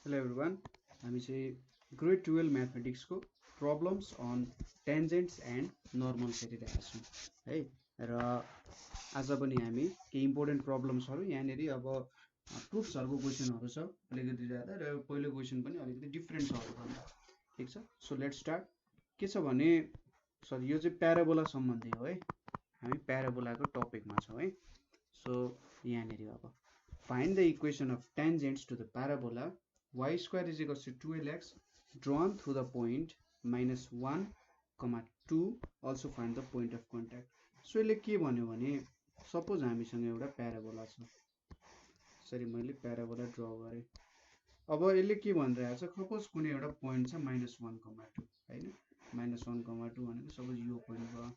Hello everyone. हामी चाहिँ grade 12 mathematics को प्रब्लम्स अन टेन्जेन्ट्स एन्ड नर्मल्स हेरिरहेका छौँ है। र आज पनि हामी केही इम्पोर्टेन्ट प्रब्लम्सहरू यहाँनिर अब प्रुफ्सहरूको क्वेसनहरू छ अलिकति ज्यादा, र पहिलो क्वेसन पनि अलिकति डिफ्रेन्ट छ अरूभन्दा। ठिक छ, सो लेट्स स्टार्ट। के छ भने सरी, यो चाहिँ प्याराबोला सम्बन्धी हो है। हामी प्याराबोलाको टपिकमा छौँ है। सो यहाँनिर अब find the equation of tangents to the parabola y square is equals to 2lx drawn through the point minus 1 comma 2. Also find the point of contact. So यसले के भन्यो भने सपोज हामीसँग एउटा प्याराबोला छ। सरी, मैले प्याराबोला ड्र गरेँ। अब यसले के भनिरहेको छ, सपोज कुनै एउटा पोइन्ट छ -1,2 हैन। -1,2 भनेको सपोज यो पोइन्ट भयो।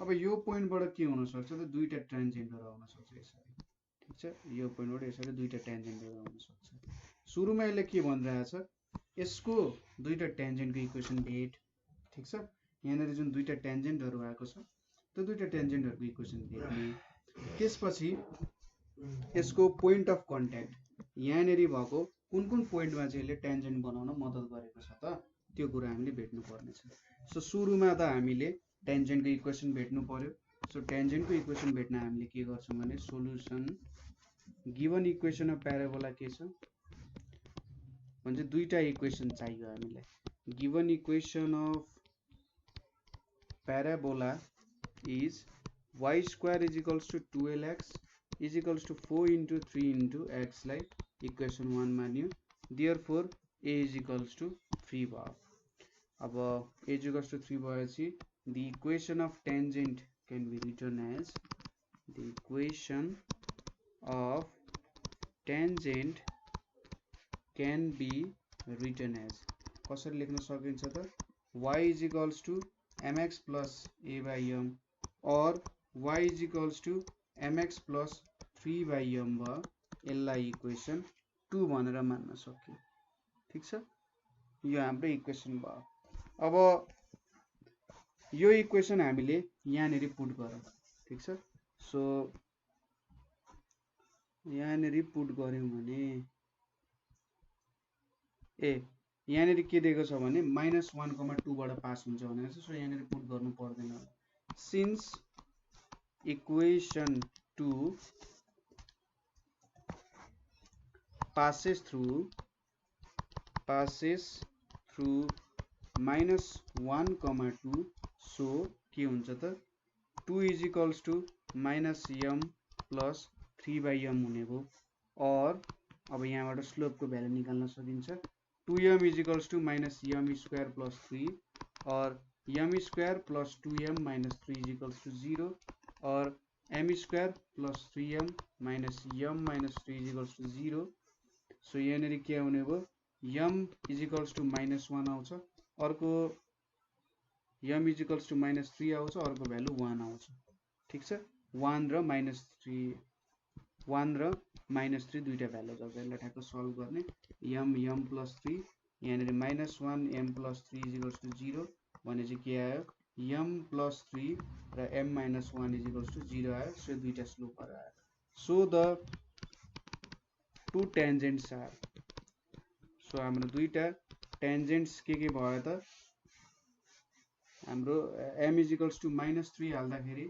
अब यो पोइन्टबाट के हुन सक्छ त, दुईटा ट्रान्जेन्टहरू आउन सक्छ यसरी। ठिक छ, यो पोइन्टबाट यसरी दुईटा ट्यान्जेन्टहरू आउन सक्छ। सुरुमा यसले के भनिरहेको छ, यसको दुईटा ट्यान्जेन्टको इक्वेसन भेट। ठिक छ, यहाँनिर जुन दुईटा ट्यान्जेन्टहरू आएको छ त्यो दुईटा ट्यान्जेन्टहरूको इक्वेसन भेट्ने। त्यसपछि यसको पोइन्ट अफ कन्ट्याक्ट यहाँनिर भएको कुन कुन पोइन्टमा चाहिँ यसले ट्यान्जेन्ट बनाउन मद्दत गरेको छ त, त्यो कुरा हामीले भेट्नु पर्नेछ। सो सुरुमा त हामीले ट्यान्जेन्टको इक्वेसन भेट्नु पर्यो। सो ट्यान्जेन्टको इक्वेसन भेट्न हामीले के गर्छौँ भने solution given equation of parabola के छ भन्छ, दुईटा इक्वेसन चाहियो हामीलाई। Given equation of parabola is y square is equals to 2lx is equals to 4 into 3 into x लाई इक्वेसन 1 मान्यो। Therefore a is equals to 3 भयो। अब a इज इक्वल्स टु 3 भएपछि the equation of tangent can be written as the equation of tangent can be written as, कसरी लेख्न सकिन्छ त, y is equals to mx plus a by m or y is equals to mx plus 3 by m भयो। यसलाई equation 2 भनेर मान्न सक्यो। ठिक छ, यो हाम्रो इक्वेसन भयो। अब यो इक्वेसन हामीले यहाँनिर पुट गरौँ। ठिक छ, सो यहाँनिर पुट गऱ्यौँ भने यहाँनिर के दिएको छ भने -1,2 बाट पास हुन्छ भनेको छ। सो यहाँनिर पुट गर्नु पर्दैन। Since equation 2 passes through -1,2, so के हुन्छ त, 2 is equals to -m plus 3 by m हुने भयो। और अब यहाँबाट स्लोपको भ्यालु निकाल्न सकिन्छ। 2m is equals to -m square plus 3 और m square plus 2m minus 3 is equals to 0 और m square plus 3m minus m minus 3 is equals to 0। So यहाँनिर के आउने भयो, m इज इक्वल्स टु -1 आउँछ, अर्को m इज इक्वल्स टु -3 आउँछ, अर्को भ्यालु 1 आउँछ। ठिक छ, 1 र -3 दुईटा भ्यालु छ। यसलाई ठ्याक्क सल्भ गर्ने, m प्लस 3 यहाँनिर -1 m plus 3 is equals to 0 भने चाहिँ के आयो, m प्लस 3 र m minus 1 is equals to 0 आयो। सो दुईटा स्लोपहरू आयो। So the two tangents are, so हाम्रो दुईटा टेन्जेन्ट्स के भयो त, हाम्रो m इज इक्वल्स टु -3 हाल्दाखेरि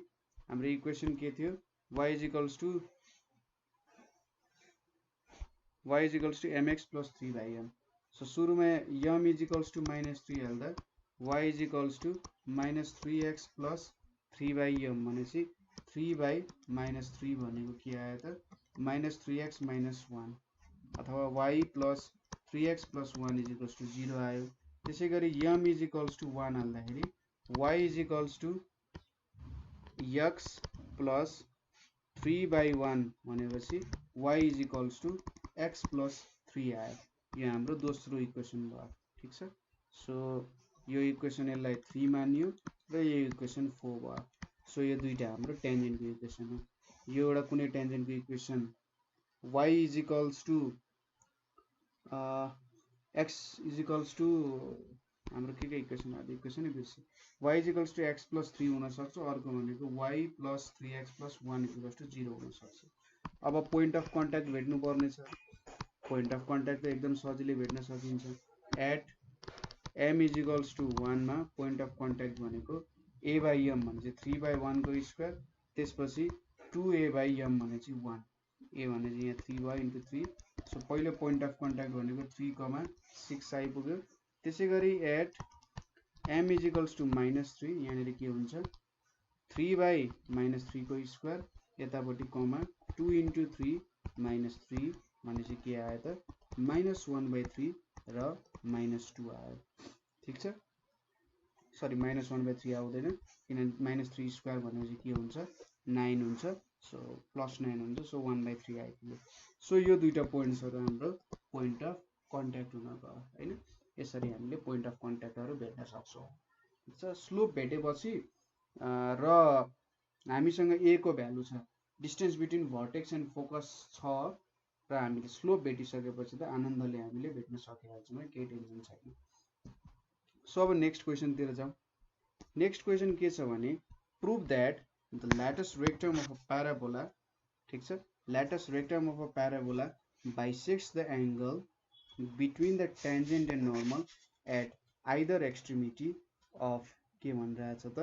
हाम्रो इक्वेसन के थियो, y is equals to mx plus 3 by m। So सुरुमा m इज इक्वल्स टु -3 हाल्दा y is equals to -3x plus 3 by m भनेपछि 3 by -3 भनेको के आयो त, -3x माइनस 1 अथवा y plus 3x plus 1 is equals to 0 आयो। त्यसै गरी m इज इक्वल्स टु 1 हाल्दाखेरि y is equals to x plus 3 by 1 भनेपछि y is equals to x plus 3 आयो। यो हाम्रो दोस्रो इक्वेसन भयो। ठिक छ, सो यो इक्वेसन यसलाई 3 मानियो र यो इक्वेसन 4 भयो। सो यो दुईटा हाम्रो टेन्जेन्टको इक्वेसन हो। यो एउटा कुनै टेन्जेन्टको equation y is equals to x is equals to, हाम्रो के इक्वेसन आयो, इक्वेसनै बिर्सेँ, y is equals to x plus 3 हुन सक्छ, अर्को भनेको y plus 3x plus 1 is equals to 0 हुन सक्छ। अब पोइन्ट अफ कन्ट्याक्ट भेट्नु पर्ने छ। पोइन्ट अफ कन्ट्याक्ट त एकदम सजिलै भेट्न सकिन्छ। At m is equals to 1 मा पोइन्ट अफ कन्ट्याक्ट भनेको a बाई m भने चाहिँ 3/1 को स्क्वायर, त्यसपछि 2a बाई m भने चाहिँ 1, a भने चाहिँ यहाँ 3 भयो इन्टु 3, सो पहिलो पोइन्ट अफ कन्ट्याक्ट भनेको 3,6 आइपुग्यो। त्यसै गरी at m is equals to -3, यहाँनिर के हुन्छ 3/-3 को स्क्वायर, यतापट्टि कमा 2 इन्टु 3 -3 भनेपछि के आयो त -1/3 र -2 आयो। ठिक छ, सरी -1/3 आउँदैन किनभने -3 स्क्वायर भनेपछि के हुन्छ 9 हुन्छ, सो +9 हुन्छ, सो 1/3 आइपुग्यो। सो यो दुईटा पोइन्ट्सहरू हाम्रो पोइन्ट अफ कन्ट्याक्ट हुन गयो हैन। यसरी हामीले पोइन्ट अफ कन्ट्याक्टहरू भेट्न सक्छौँ। ठिक छ, स्लोप भेटेपछि र हामीसँग a को भ्यालु छ, distance between vertex and focus छ र हामीले स्लोप भेटिसकेपछि त आनन्दले हामीले भेट्न सकिहाल्छौँ है, केही टेन्सन छैन। सो अब नेक्स्ट क्वेसनतिर जाउँ। नेक्स्ट क्वेसन के छ भने prove that the latus rectum of a parabola, ठीक छ, latus rectum of a parabola bisects the angle between the tangent and normal at either extremity of के भनिरहेछ त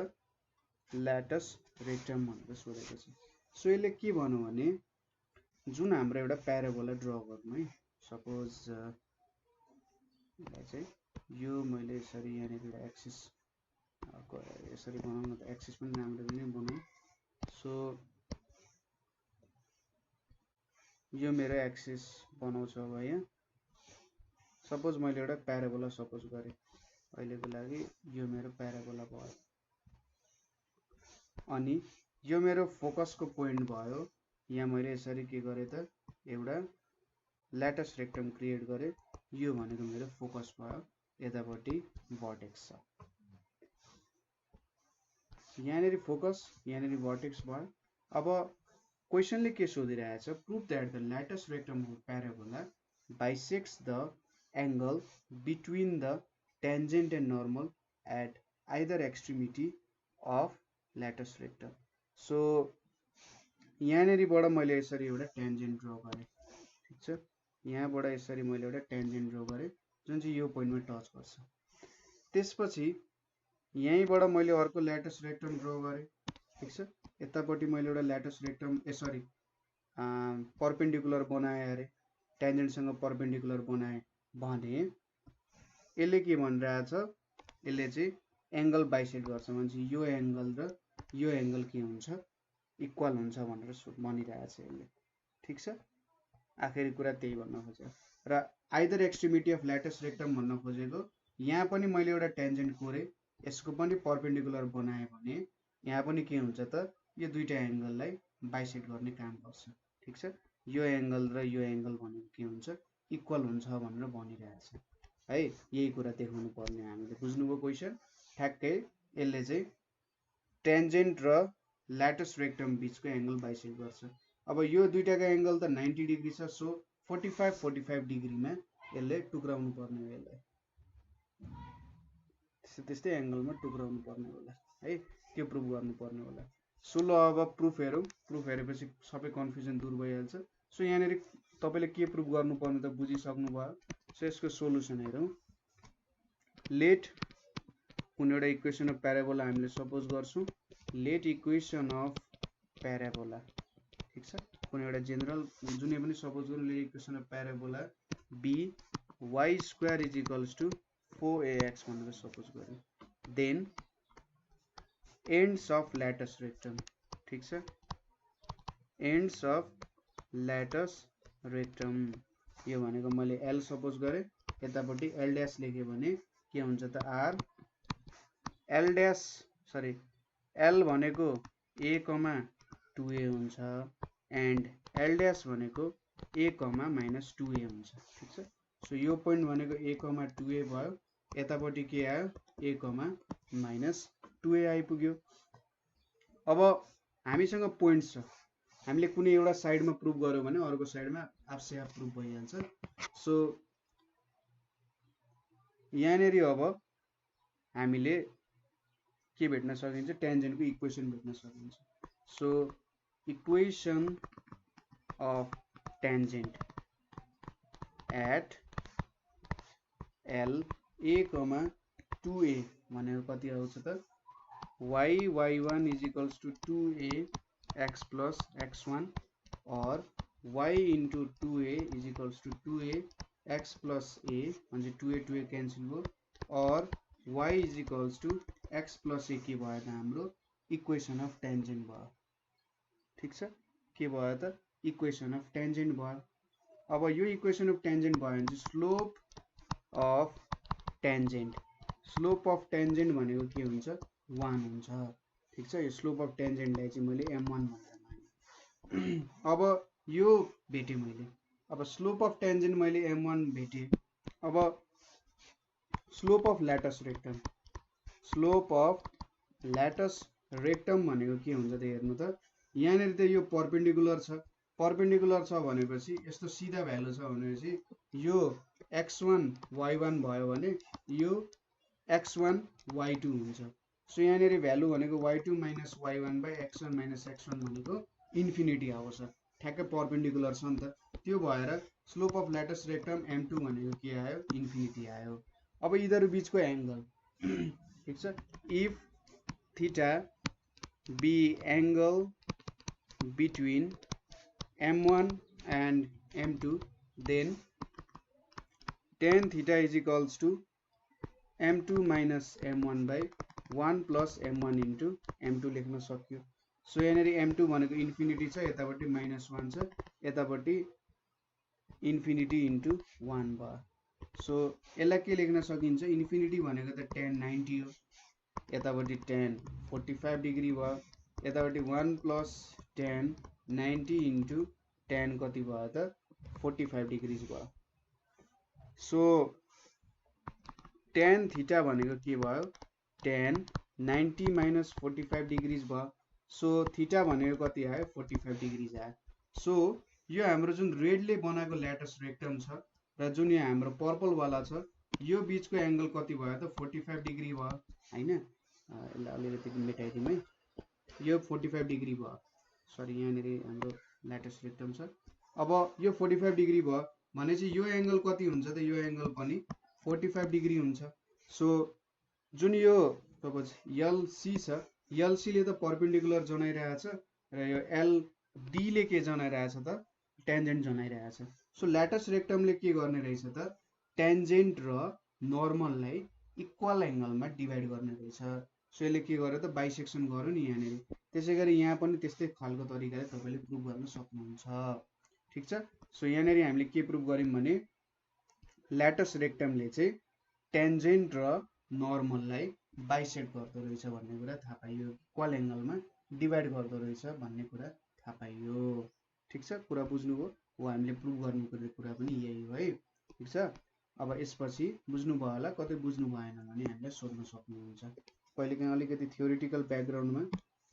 ल्याटस रेक्टम भनेर सोधेको छ। सो यसले के भन्यो भने जुन हाम्रो एउटा प्याराबोला ड्र गर्नु है, सपोज चाहिँ यो मैले यसरी यहाँनिर एक्सिस यसरी बनाउन त एक्सिस पनि राम्ररी नै बनाऊँ। सो यो मेरो एक्सिस बनाउँछ अब यहाँ, सपोज मैले एउटा प्याराबोला सपोज गरेँ, अहिलेको लागि यो मेरो प्याराबोला भयो, अनि यो मेरो फोकसको पोइन्ट भयो। यहाँ मैले यसरी के गरेँ त एउटा ल्याटस रेक्टम क्रिएट गरेँ, यो भनेको मेरो फोकस भयो, यतापट्टि भर्टेक्स छ, यहाँनिर फोकस यहाँनिर भर्टेक्स भयो। अब क्वेसनले के सोधिरहेछ, prove that the latus rectum of parabola bisects the angle between the tangent and normal at either extremity of latus rectum. So यहाँनिरबाट मैले यसरी एउटा टेन्जेन्ट ड्र गरेँ, ठिक छ, यहाँबाट यसरी मैले एउटा टेन्जेन्ट ड्र गरेँ जुन चाहिँ यो पोइन्टमा टच गर्छ। त्यसपछि यहीँबाट मैले अर्को ल्याटस रेक्टम ड्र गरेँ, ठिक छ, यतापट्टि मैले एउटा ल्याटस रेक्टम परपेन्डिकुलर बनाएँ, अरे टेन्जेन्टसँग परपेन्डिकुलर बनाएँ भने यसले के भनिरहेछ, यसले चाहिँ एंगल बाइसेक्ट गर्छ भने यो एंगल र यो एंगल के हुन्छ इक्वल हुन्छ भनेर भनिरहेछ यसले। ठिक छ, आखिरी कुरा त्यही भन्न खोजेको। र either extremity of latus rectum भन्न खोजेको, यहाँ पनि मैले एउटा टेन्जेन्ट कोरेँ, यसको पनि परपेन्डिकुलर बनाएँ भने यहाँ पनि के हुन्छ त यो दुईटा एंगललाई बाइसेक्ट गर्ने काम गर्छ। ठिक छ, यो एंगल र यो एंगल भनेको के हुन्छ इक्वल हुन्छ भनेर भनिरहेछ है। यही कुरा देखाउनु पर्ने हामीले, बुझ्नुभयो क्वेसन ठ्याक्कै। यसले चाहिँ टेन्जेन्ट र ल्याटस रेक्टम बीचको एंगल बाइसेक्ट गर्छ। अब यो दुईटाको एंगल त 90 डिग्री छ, सो 45 डिग्रीमा यसले टुक्राउनु पर्ने हो, यसलाई त्यस्तै एंगलमा टुक्राउनु पर्ने होला है, त्यो प्रुभ गर्नु पर्ने होला। सो ल अब प्रुफ हेरौँ, प्रुफ हेरेपछि सबै कन्फ्युजन दूर भइहाल्छ। सो यहाँनिर तपाईले के प्रुभ गर्नुपर्ने त बुझिसक्नु भयो। सो यसको सोलुसन हेरौँ। लेट कुनै एउटा इक्वेसन अफ प्याराबोला हामीले सपोज गर्छौँ, लेट इक्वेसन अफ प्याराबोला, ठिक छ, कुनै एउटा जेनरल जुनै पनि सपोज गरौँ, let equation of parabola be y square is equals to 4ax भनेर सपोज गरौँ। Then ends of latus rectum, ठिक छ, एन्ड्स अफ ल्याटस रेक्टम, यो भनेको मैले एल सपोज गरेँ, यतापट्टि एल ड्यास लेखेँ भने के हुन्छ त R L dash sorry L भनेको a, 2a हुन्छ एन्ड एल ड्यास भनेको a, -2a हुन्छ। ठिक छ, सो यो पोइन्ट भनेको a, 2a भयो, यतापट्टि के आयो a, -2a आइपुग्यो। अब हामीसँग पोइन्ट्स छ, हामीले कुनै एउटा साइडमा प्रुभ गर्यो भने अर्को साइडमा आफसे आफ प्रुभ भइहाल्छ। सो यहाँनिर अब हामीले के भेट्न सकिन्छ, टेन्जेन्टको इक्वेसन भेट्न सकिन्छ। So equation of tangent at L A comma 2a भनेको कति आउँछ त y1 is equals to 2a x plus x1 or y into 2a is equals to 2a x plus a म्हणजे 2a cancel भयो or y is equals to x plus a के भयो त हाम्रो इक्वेसन अफ टेन्जेन्ट भयो ठीक छ के भयो त इक्वेसन अफ टेन्जेन्ट भयो अब यो इक्वेसन अफ टेन्जेन्ट भयो भने चाहिँ स्लोप अफ टेन्जेन्ट भनेको के हुन्छ 1 हुन्छ ठीक छ यो स्लोप अफ टेन्जेन्टलाई चाहिँ मैले m1 भनेर माने अब यो भेटे मैले अब स्लोप अफ टेन्जेन्ट मैले m1 भेटे अब स्लोप अफ ल्याटस रेक्टम भनेको के हुन्छ त हेर्नु त यहाँनेर त यो पर्पेन्डिकुलर छ भनेपछि यस्तो सिधा भ्यालु छ भनेपछि यो x1 y1 भयो भने यो x1 y2 हुन्छ सो यहाँनेर भ्यालु भनेको y2 minus y1 by x1 minus x1 भनेको इन्फिनिटी आउँछ ठ्याक्कै पर्पेन्डिकुलर छ नि त त्यो भएर slope of latus rectum m2 भनेको के आयो इन्फिनिटी आयो अब यिनीहरु बीचको एंगल ठीक छ if theta be angle between m1 and m2 then tan theta is equals to m2 minus m1 by 1 plus m1 into m2 लेख्न सक्यो सो यहाँनेरि m2 भनेको इन्फिनिटी छ यतापट्टि -1 छ यतापट्टि इन्फिनिटी इन्टु 1 भयो सो यसलाई के लेख्न सकिन्छ इन्फिनिटी भनेको त tan 90 हो यतापट्टि tan 45 डिग्री भयो यतापट्टि 1 plus tan 90 into tan कति भयो त 45 डिग्रीज भयो सो tan थीटा भनेको के भयो tan 90 minus 45 डिग्रीज भयो सो थीटा भनेको कति आयो 45 डिग्रीज आयो सो यो हाम्रो जुन रेडले बनाएको ल्याटस रेक्टम छ र जुन यहाँ हाम्रो पर्पल वाला छ यो बीचको एंगल कति भयो त 45 डिग्री भयो हैन यसलाई अलिकति मेटाइदिउँ है यो 45 डिग्री भयो सरी यहाँनेरि हाम्रो ल्याटस रेक्टम छ अब यो 45 डिग्री भयो भनेपछि यो एंगल कति हुन्छ त यो एंगल पनि 45 डिग्री हुन्छ सो जुन यो तपाईं LC छ LC ले त पर्पेन्डिकुलर जनाइरहेछ र यो LD ले के जनाइरहेछ त टेन्जेन्ट जनाइरहेछ सो ल्याटस रेक्टमले के गर्ने रहेछ त टेन्जेन्ट र नर्मललाई इक्वल एंगलमा डिवाइड गर्ने रहेछ सो यसले के गर्यो त बाइसेक्सन गर्यो नि यहाँनेरि त्यसैगरी यहाँ पनि त्यस्तै खालको तरिकाले तपाईले प्रुफ गर्न सक्नुहुन्छ ठीक छ सो यहाँनेरि हामीले के प्रुफ गर्यौं भने ल्याटस रेक्टमले चाहिँ टेन्जेन्ट र नर्मललाई बाइसेक्ट गर्दो रहेछ भन्ने कुरा थाहा पाइयो इक्वल एंगलमा डिवाइड गर्दो रहेछ भन्ने कुरा थाहा पाइयो ठीक छ कुरा बुझ्नुभयो हो हामीले प्रुफ गर्नुपर्ने कुरा पनि यही हो है ठीक छ अब यसपछि बुझ्नुभयो होला कतै बुझ्नु भएन भने हामीलाई सोध्न सक्नुहुन्छ कहिलेकाहीँ अलिकति थ्योरेटिकल ब्याकग्राउन्डमा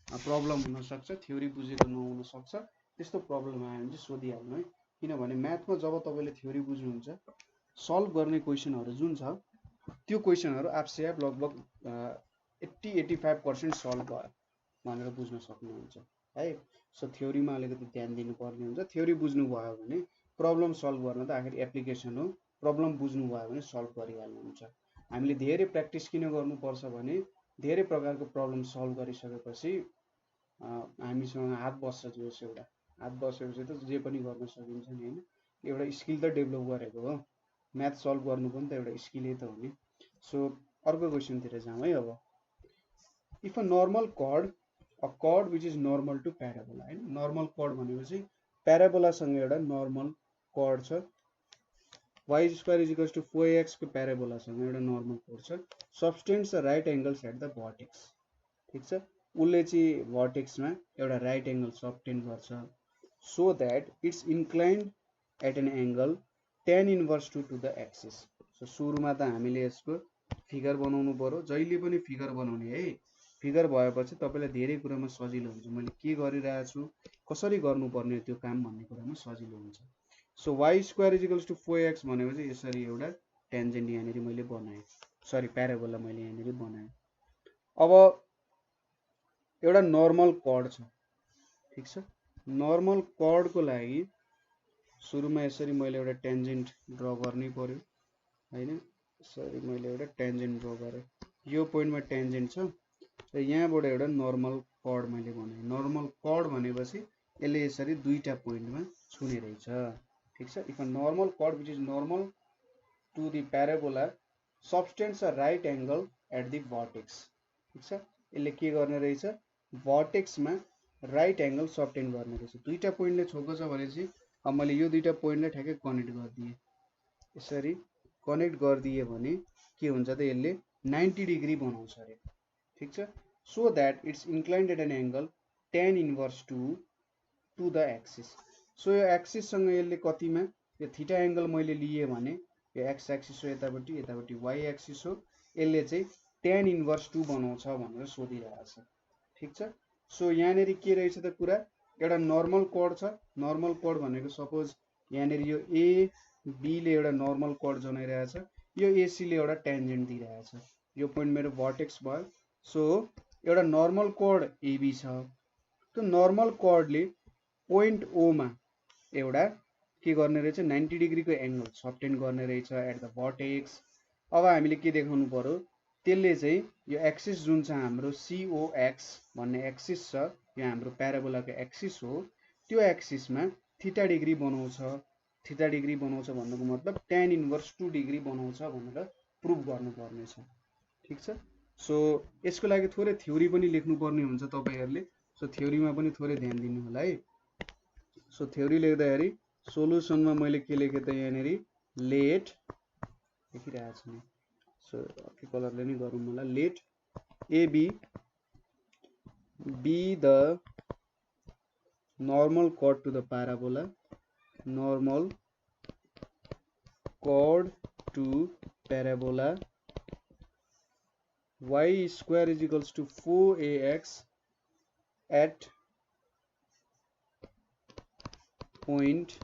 प्रब्लम हुन सक्छ थ्योरी बुझेको नहुन सक्छ त्यस्तो प्रब्लम आयो भने चाहिँ सोधिहाल्नु है किनभने म्याथमा जब तपाईले थ्योरी बुझ्नुहुन्छ सल्भ गर्ने क्वेशनहरु जुन छ त्यो क्वेशनहरु आफसे आफ लगभग 80-85% सल्भ भयो भनेर बुझ्न सक्नुहुन्छ है सो थ्योरीमा अलिकति ध्यान दिनुपर्ने हुन्छ थ्योरी बुझ्नु भयो भने प्रब्लम सल्भ गर्न त आखिर एप्लिकेसन हो प्रब्लम बुझ्नु भयो भने सल्भ गरिहाल्नुहुन्छ हामीले धेरै प्र्याक्टिस किन गर्नुपर्छ भने धेरै प्रकारको प्रब्लम सल्भ गरिसकेपछि हामीसँग हात बस्छ जोस एउटा हात बसेपछि त जे पनि गर्न सकिन्छ नि हैन एउटा स्किल त डेभलप गरेको हो म्याथ सल्भ गर्नु पनि त एउटा स्किलै त हो नि सो अर्को क्वेशन तिर जाउँ है अब if a normal chord a chord which is normal to parabola हैन नर्मल कर्ड भनेपछि प्याराबोला सँग एउटा नर्मल कर्ड छ y² इक्वल्स टु 4x को प्याराबोला सँग एउटा नर्मल कर्ड छ subtends the right angles at the vertex ठीक छ उले चाहिँ भर्टेक्समा एउटा राइट एंगल सबटेन्ड गर्छ so that it's inclined at an angle tan inverse to the axis so सुरुमा त हामीले यसको फिगर बनाउनु पर्यो जहिले पनि फिगर बनाउने है फिगर भएपछि तपाईलाई धेरै कुरामा सजिलो हुन्छ मैले के गरिरहेको छु कसरी गर्नुपर्ने त्यो काम भन्ने कुरामा सजिलो हुन्छ सो y² = 4x भनेपछि यसरी एउटा टेन्जेन्ट यहाँनेरि मैले बनाएँ सरी प्याराबोला मैले यहाँनेरि बनाएँ अब एउटा नर्मल कर्ड छ ठीक छ नर्मल कर्ड को लागि सुरुमा यसरी मैले एउटा टेन्जेन्ट ड्र गर्नै पर्यो हैन। यसरी मैले एउटा टेन्जेन्ट ड्र गरेँ, यो पोइन्टमा टेन्जेन्ट छ र यहाँबाट एउटा नर्मल कर्ड मैले बनाएँ। नर्मल कर्ड भनेपछि यसले यसरी दुईटा पोइन्टमा छुने रहेछ, ठीक छ। If a normal chord which is normal to the parabola subtends a right angle at the vertex, ठीक छ। यसले के गर्ने रहेछ, भर्टेक्समा राइट एंगल सबटेन्ड गर्ने रहेछ। दुईटा पोइन्टले छोएको छ भनेपछि अब मैले यो दुईटा पोइन्टलाई ठ्याक्कै कनेक्ट गरिदिएँ, यसरी कनेक्ट गरिदिएँ भने के हुन्छ त, यसले 90 डिग्री बनाउँछ अरे, ठीक छ। So that it's inclined at an angle tan inverse to the axis. सो यो एक्सिससँग यसले कतिमा, यो थीटा एंगल मैले लिए भने यो एक्स एक्सिस हो यतापट्टि, यतापट्टि वाई एक्सिस हो, यसले चाहिँ tan इन्भर्स 2 बनाउँछ भनेर सोधिरहेछ, ठीक छ। सो यहाँनेरि के रहेछ त कुरा, एउटा नर्मल कर्ड छ। नर्मल कर्ड भनेको सपोज यहाँनेरि यो ए बी ले एउटा नर्मल कर्ड जनाइरहेछ, यो एसी ले एउटा टेन्जेन्ट दिइरहेछ, यो पोइन्ट मेरो भर्टेक्स भयो। सो एउटा नर्मल कर्ड एबी छ, त्यो नर्मल कर्डले पोइन्ट ओ मा एउटा के गर्ने रहेछ, 90 डिग्रीको एंगल सबटेन्ड गर्ने रहेछ एट द भर्टेक्स। अब हामीले के देखाउनु पर्यो, त्यसले चाहिँ यो एक्सिस जुन छ हाम्रो COX भन्ने एक्सिस छ, यो हाम्रो प्याराबोलाको एक्सिस हो, त्यो एक्सिसमा थीटा डिग्री बनाउँछ। थीटा डिग्री बनाउँछ भन्नुको मतलब tan इन्भर्स 2 डिग्री बनाउँछ भनेर प्रुभ गर्नुपर्ने छ, ठीक छ। सो यसको लागि थोरै थ्योरी पनि लेख्नुपर्ने हुन्छ तपाईहरुले, सो थ्योरीमा पनि थोरै ध्यान दिनु होला है। सो थ्योरी लेख्दाखेरि सोलुसनमा मैले के लेखेँ त, यहाँनेरि लेट लेखिरहेको छु नि, सो अर्कै कलरले नै गरौँ होला, late AB be the normal chord to the parabola, normal chord to parabola, y square is equals to 4ax at point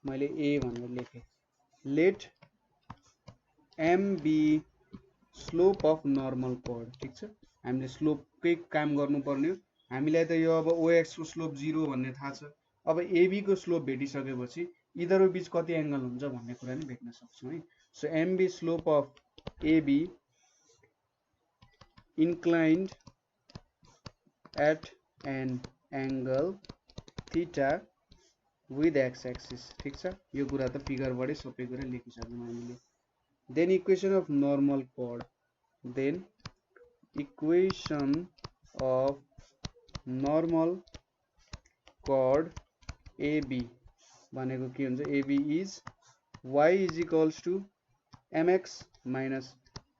मैले a भनेर लेखेँ। let m be slope of normal chord, ठीक छ। हामीले स्लोपकै काम गर्नुपर्ने हो। हामीलाई त यो अब OX को स्लोप 0 भन्ने थाहा छ। अब AB को स्लोप भेटिसकेपछि यिनीहरु बीच कति एंगल हुन्छ भन्ने कुरा नि भेट्न सक्छौं है। So m be slope of AB inclined at an angle theta with x axis, ठीक छ। यो कुरा त फिगरबाटै सबै कुरा लेखिसक्यौं हामीले। Then equation of normal chord, then equation of normal chord AB भनेको के हुन्छ, AB is y is equals to mx minus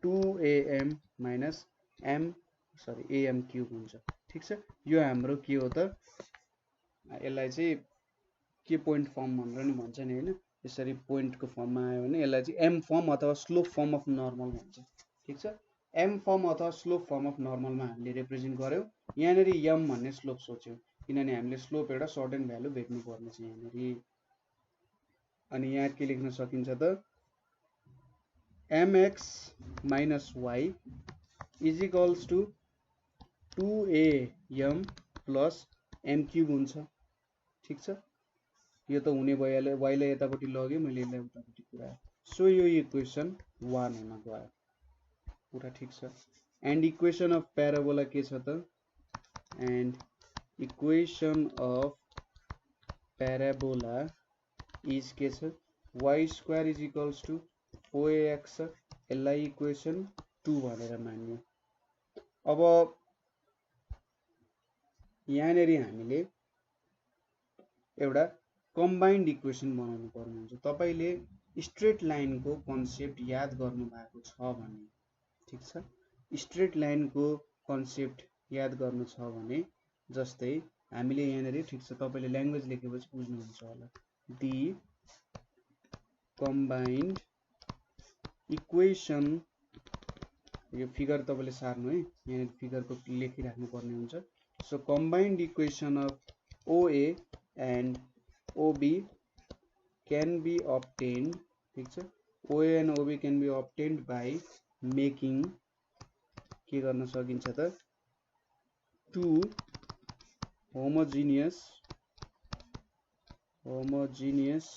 2am minus am cube हुन्छ, ठीक छ। यो हाम्रो के हो त, यसलाई चाहिँ के पोइन्ट फर्म भनेर नि भन्छ नि हैन, यसरी पोइन्टको फर्ममा आयो भने यसलाई चाहिँ m फर्म अथवा स्लोप फर्म अफ नर्मल भन्छ, ठीक छ। m फर्म अथवा स्लोप फर्म अफ नर्मलमा हामीले रिप्रेजेन्ट गर्यौं। यहाँनेरि m भन्ने स्लोप सोच्यौं किनभने हामीले स्लोप एउटा सर्टेन भ्यालु भेट्नु पर्ने छ यहाँनेरि। अनि यहाँ के लेख्न सकिन्छ त, mx minus y is equals to 2am plus m cube हुन्छ, ठीक छ। यो त हुने भइहाल्यो, y लाई यतापट्टि लगे मैले यसलाई उतापट्टि पुर्याए। सो यो इक्वेसन 1 हुन गयो, पुरा ठीक छ। एन्ड इक्वेसन अफ प्याराबोला के छ त, and equation of parabola is के छ, y square is equals to 4ax, यसलाई इक्वेसन 2 भनेर मान्यो। अब यहाँनेरि हामीले एउटा कम्बाइन्ड इक्वेसन बनाउनु पर्ने हुन्छ। तपाईले स्ट्रेट लाइनको कन्सेप्ट याद गर्नु भएको छ भने, ठीक छ। स्ट्रेट लाइनको कन्सेप्ट याद गर्नु छ भने, जस्तै हामीले यहाँनेरि ठीक छ, तपाईले ल्याङ्ग्वेज लेखेपछि बुझ्नुहुन्छ होला। दी कम्बाइन्ड इक्वेसन, यो फिगर तपाईले सार्नु है, यहाँ फिगरको लेखिराख्नु पर्ने हुन्छ। So combined equation of OA and OB can be obtained, ठीक छ। OA and OB can be obtained by making, के गर्न सकिन्छ त, two homogeneous homogeneous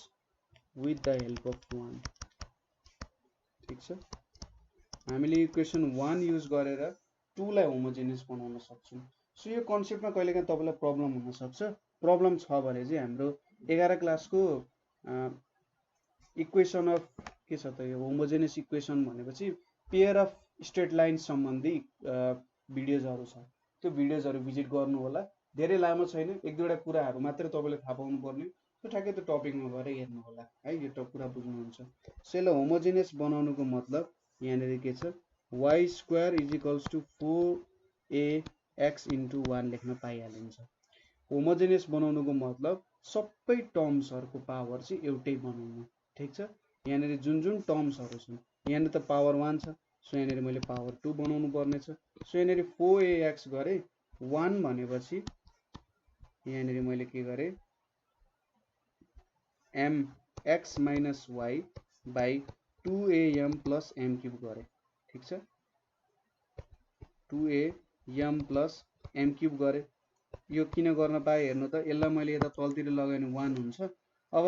with the help of 1। ठीक छ, हामीले इक्वेसन 1 युज गरेर 2 लाई होमोजेनियस बनाउन सक्छौं। सो यो कन्सेप्टमा कहिलेकाहीँ तपाईलाई प्रब्लम हुन सक्छ। प्रब्लम छ भने चाहिँ हाम्रो 11 क्लासको इक्वेसन अफ के छ त, यो होमोजेनियस इक्वेसन भनेपछि पेयर अफ स्ट्रेट लाइन सम्बन्धी भिडियोजहरु छ। त्यो भिडियोजहरु भिजिट गर्नु होला। धेरै लामो छैन, एक दुईवटा कुराहरु मात्र तपाईले थाहा पाउनु पर्ने। त्यो ठ्याक्कै त्यो टपिकमा गएर हेर्नु होला है, यो त कुरा बुझ्नुहुन्छ। सो यसलाई होमोजेनियस बनाउनुको मतलब यहाँनिर के छ, y square is equals to 4ax into 1 लेख्न पाइहालिन्छ। होमोजेनियस बनाउनुको मतलब सबै टर्म्सहरुको पावर चाहिँ एउटै बनाउनु। ठीक छ, यहाँनिर जुन जुन टर्म्सहरु छन्, यहाँनिर त पावर 1 छ, सो यहाँनिर मैले पावर 2 बनाउनु पर्ने छ। सो यहाँनिर 4ax गरे, 1 भनेपछि यहाँनिर मैले के गरे, mx minus y by 2am plus m cube गरे। ठीक छ, 2am प्लस m क्यूब गरे। यो किन गर्न पाए हेर्नु त, यसलाई मैले यता तलतिर लगाए भने 1 हुन्छ। अब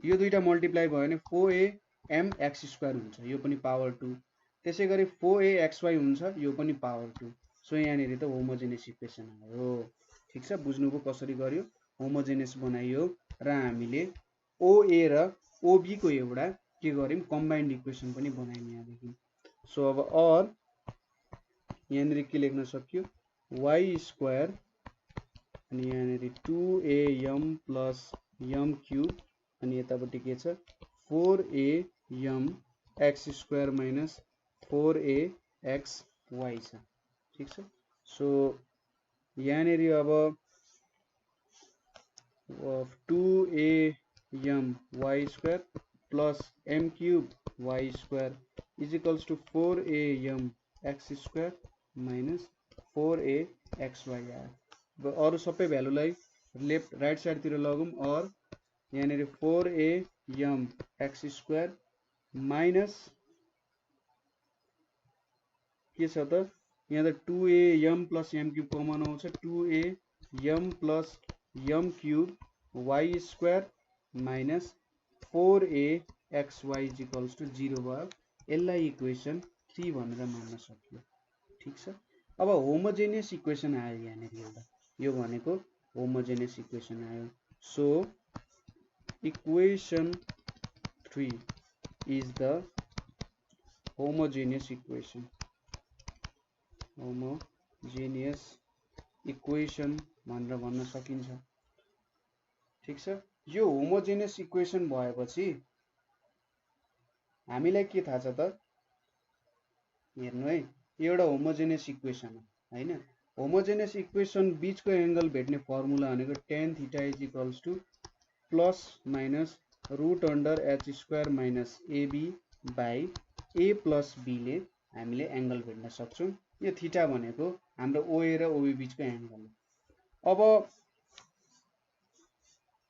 यो दुईटा मल्टिप्लाई भयो भने 4amx स्क्वायर हुन्छ, यो पनि पावर 2। त्यसैगरी 4axy हुन्छ, यो पनि पावर 2। सो यहाँनिर त होमोजेनियस इक्वेसन आयो। ठीक छ, बुझ्नुभयो कसरी गर्यो, होमोजेनियस बनाइयो र हामीले OA र OB को एउटा के गर्यौं, कम्बाइन्ड इक्वेसन पनि बनायौं यहाँदेखि। सो अब और यहाँनिर के लेख्न सकियो, y स्क्वायर अनि यहाँनिर 2am प्लस m क्यूब अनि यतापट्टि के छ 4am x square minus 4axy छ। ठीक छ, सो यहाँनिर अब 2am y स्क्वायर plus m cube y square is equals to 4am x square minus 4axy आयो। अरु सबै भ्यालुलाई लेफ्ट राइट साइडतिर लगौं और यहाँनिर 4am x स्क्वायर माइनस के छ त, यहाँ त 2am plus m cube common आउँछ, 2am plus m cube y square minus 4axy is equals to 0 भयो। यसलाई इक्वेसन 3 भनेर मान्न सकियो। ठीक छ, अब होमोजेनियस इक्वेसन आयो यहाँनिर एउटा, यो भनेको होमोजेनियस इक्वेसन आयो। So equation 3 is the homogeneous equation. Homogeneous equation भनेर भन्न सकिन्छ। ठीक छ, यो होमोजेनियस इक्वेसन भएपछि हामीलाई के थाहा छ त, हेर्नु है, यो एउटा होमोजेनियस इक्वेसन हो हैन। होमोजेनियस इक्वेसन बीचको एंगल भेट्ने फर्मुला भनेको tan theta is equals to plus minus root under h square minus ab by a plus b ले हामीले एंगल भेट्न सक्छौं। यो थीटा भनेको हाम्रो OA र OB बीचको एंगल हो। अब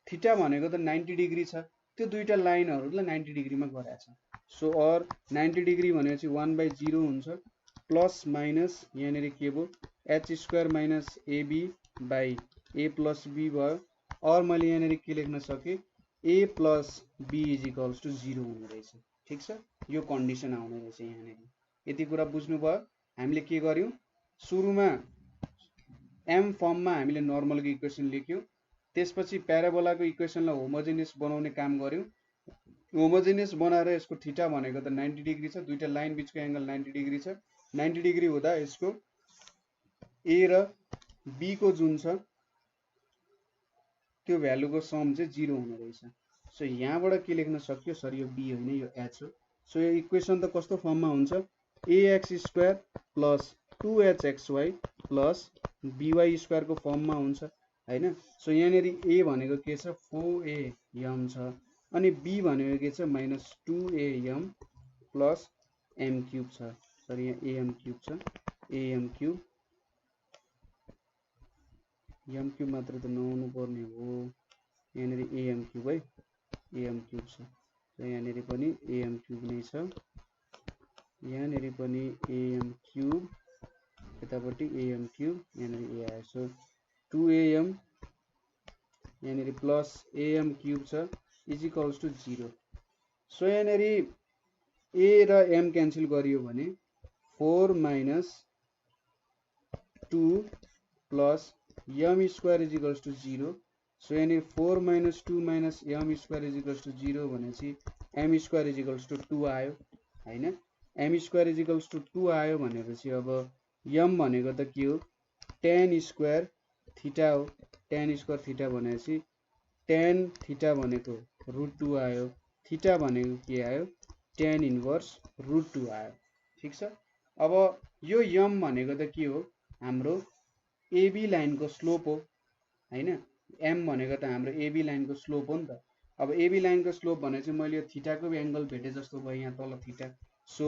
थीटा भनेको त 90 डिग्री छ, त्यो दुईटा लाइनहरुलाई 90 डिग्रीमा गराएको छ। सो और 90 डिग्री भनेपछि 1/0 हुन्छ प्लस माइनस यहाँनिर के भयो h square minus ab by a plus b भयो। और मैले यहाँनिर के लेख्न सके, a plus b is equals to 0 हुने रहेछ। ठीक छ, यो कन्डिसन आउने रहेछ यहाँनिर। यति कुरा बुझ्नु भयो। हामीले के गर्यौं, सुरुमा m फर्ममा हामीले नर्मलको इक्वेसन लेख्यौं, त्यसपछि प्याराबोलाको इक्वेसनलाई होमोजेनियस बनाउने काम गर्यौं। होमोजेनियस बनाएर यसको थीटा भनेको त 90 डिग्री छ, दुईटा लाइन बीचको एंगल 90 डिग्री छ। 90 डिग्री हुँदा यसको a र b को जुन छ त्यो भ्यालुको सम चाहिँ 0 हुने रहेछ। सो यहाँबाट के लेख्न सकियो, सर यो b होइन यो h हो। सो यो इक्वेसन त कस्तो फर्ममा हुन्छ, ax square plus 2hxy plus by square को फर्ममा हुन्छ हैन। सो यहाँनिर a भनेको के छ 4am छ अनि b भनेको के छ minus 2am plus m cube छ। सर यहाँ am क्यूब छ, am क्यूब m क्यूब मात्र त नहुनु पर्ने हो, यहाँनिर am क्यूब है, am क्यूब छ। सो यहाँनिर पनि am क्यूब नै छ, यहाँनिर पनि am क्यूब, यतापट्टि am क्यूब, यहाँनिर a आयो। सो 2am यहाँनिर प्लस am क्युब छ इज इक्वल्स टु 0। सो यहाँनिर a र m क्यान्सल गरियो भने 4 minus 2 plus m square is equals to 0। So यहाँनिर 4 minus 2 minus m square is equals to 0 भनेपछि m square is equals to 2 आयो हैन। m square is equals to 2 आयो भनेपछि अब m भनेको त के हो tan स्क्वायर थीटा हो। tan स्क्वायर थीटा भनेपछि tan थीटा भनेको √2 आयो, थीटा भनेको के आयो tan इन्भर्स √2 आयो। ठीक छ। अब यो m भनेको त के हो हाम्रो AB लाइनको स्लोप हो हैन। m भनेको त हाम्रो AB लाइनको स्लोप हो नि त। अब AB लाइनको स्लोप भने चाहिँ मैले यो थीटाको एंगल भेटे जस्तो भयो यहाँ तल थीटा। सो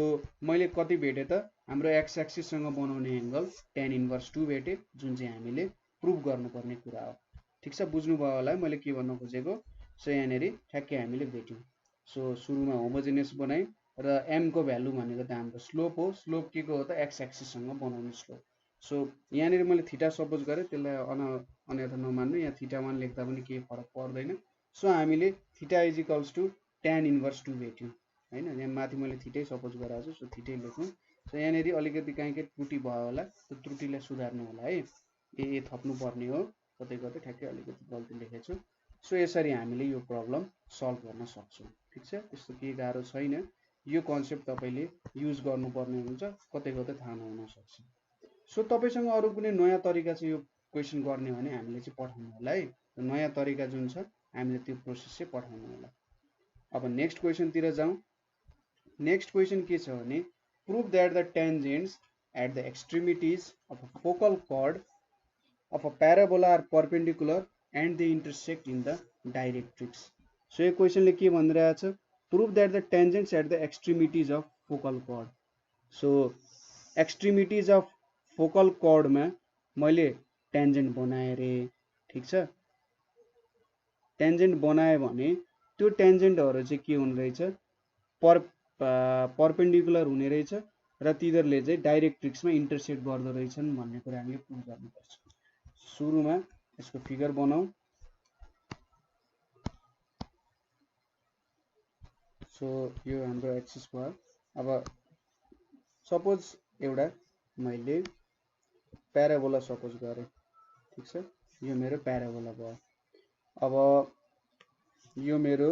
मैले कति भेटे त हाम्रो एक्स एक्सिस सँग बनाउने एंगल tan इन्भर्स 2 भेटे जुन चाहिँ हामीले प्रुभ गर्नुपर्ने कुरा हो। ठीक छ, बुझ्नुभयो होला मैले के भन्न खोजेको। सो यहाँनेरि ठ्याक्कै हामीले भेट्यौं। सो सुरुमा होमोजेनियस बनाइ र m को भ्यालु भनेको त हाम्रो स्लोप हो। स्लोप के को हो त एक्स एक्सिस सँग बनाउने स्लोप। सो यहाँनेरि मैले थीटा सपोज गरे, त्यसलाई अन्यथा नमान्नु, यहाँ थीटा 1 लेख्दा पनि केही फरक पर्दैन। सो हामीले theta is equals to tan inverse 2 भेट्यौं हैन। यहाँ माथि मैले थीटै सपोज गराएको छु, सो थीटै लेखौं। सो यहाँनेरि अलिकति काहीँ त्रुटि भयो होला, त्यो त्रुटिलाई सुधार्नु होला है। ए थप्नु पर्ने हो, कतै कतै ठ्याक्कै अलिकति गल्ती लेखेको छु। सो यसरी हामीले यो प्रब्लम सल्भ गर्न सक्छौं। ठीक छ, त्यस्तो केही गाह्रो छैन। यो कन्सेप्ट तपाईले युज गर्नुपर्ने हुन्छ, कतै कतै थाहा नहुन सक्छ। सो तपाईसँग अरु कुनै नयाँ तरिका चाहिँ यो क्वेशन गर्ने भने हामीले चाहिँ पठाउनु होला है। नयाँ तरिका जुन छ हामीले त्यो प्रोसेस चाहिँ पठाउनु होला। अब नेक्स्ट क्वेशन तिर जाउँ। नेक्स्ट क्वेशन के छ भने prove that the tangents at the extremities of a focal chord of a parabola are perpendicular and they intersect in the directrix. So यो क्वेशनले के भनिरहेछ, prove that the tangents at the extremities of focal chord. So extremities of focal chord मा मैले tangent बनाए रे। ठीक छ, tangent बनाए भने त्यो tangentहरु चाहिँ के हुने रहेछ परपेन्डिकुलर हुने रहेछ र तिनीहरुले चाहिँ डाइरेक्ट्रिक्समा इन्टरसेक्ट गर्दो रहेछन् भन्ने कुरा हामीले प्रुभ गर्नुपर्छ। सुरुमा यसको फिगर बनाऊ। सो यो हाम्रो एक्सिस भयो। अब सपोज एउटा मैले प्याराबोला सपोज गरे। ठीक छ, यो मेरो प्याराबोला भयो। अब यो मेरो